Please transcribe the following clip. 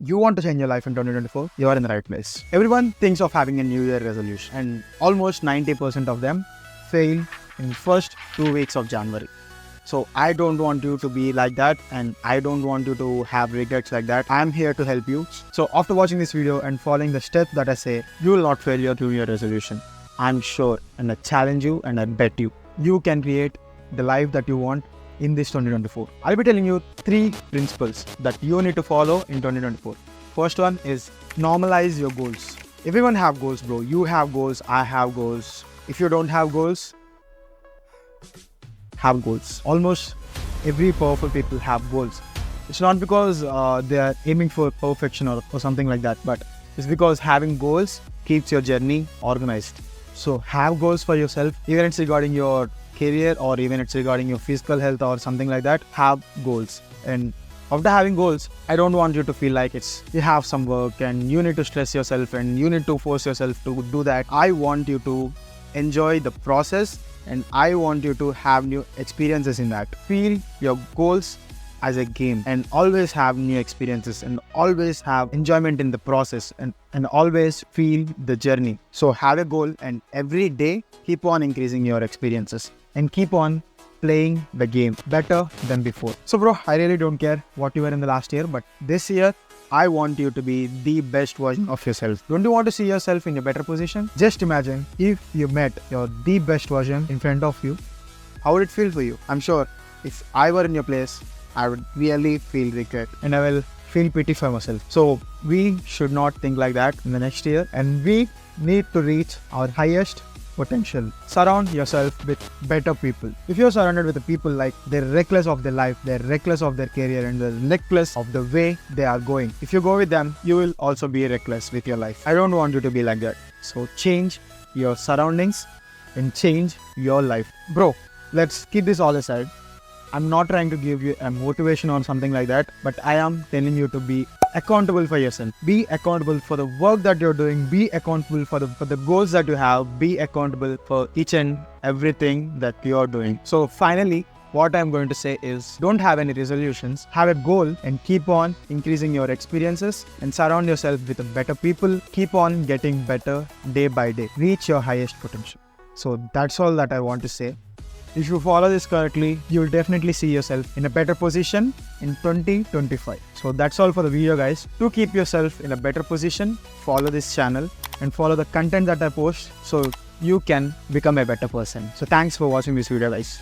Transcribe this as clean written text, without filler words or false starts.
you want to change your life in 2024, you are in the right place. Everyone thinks of having a New Year resolution, and almost 90% of them fail in first 2 weeks of January. So I don't want you to be like that, and I don't want you to have regrets like that. I'm here to help you. So after watching this video and following the steps that I say, you will not fail your New Year resolution. I'm sure, and I challenge you and I bet you can create the life that you want in this 2024. I'll be telling you 3 principles that you need to follow in 2024. First one is normalize your goals. Everyone have goals, bro. You have goals, I have goals. If you don't have goals, have goals. Almost every powerful people have goals. It's not because they are aiming for perfection or something like that, but it's because having goals keeps your journey organized. So have goals for yourself, even it's regarding your career or even it's regarding your physical health or something like that. Have goals. And after having goals, I don't want you to feel like you have some work and you need to stress yourself and you need to force yourself to do that. I want you to enjoy the process and I want you to have new experiences in that. Feel your goals as a game and always have new experiences and always have enjoyment in the process and always feel the journey. So have a goal and every day keep on increasing your experiences and keep on playing the game better than before. So bro, I really don't care what you were in the last year, but this year I want you to be the best version of yourself. Don't you want to see yourself in a better position? Just imagine if you met your the best version in front of you, how would it feel for you? I'm sure if I were in your place, I would really feel regret and I will feel pity for myself. So we should not think like that in the next year, and we need to reach our highest potential. Surround yourself with better people. If you're surrounded with the people like they're reckless of their life, they're reckless of their career and they're reckless of the way they are going, if you go with them, you will also be reckless with your life. I don't want you to be like that. So change your surroundings and change your life. Bro, let's keep this all aside. I'm not trying to give you a motivation or something like that, but I am telling you to be accountable for yourself. Be accountable for the work that you're doing. Be accountable for the goals that you have. Be accountable for each and everything that you're doing. So finally, what I'm going to say is don't have any resolutions. Have a goal and keep on increasing your experiences and surround yourself with better people. Keep on getting better day by day. Reach your highest potential. So that's all that I want to say. If you follow this correctly, you will definitely see yourself in a better position in 2025. So that's all for the video, guys. To keep yourself in a better position, follow this channel and follow the content that I post so you can become a better person. So thanks for watching this video, guys.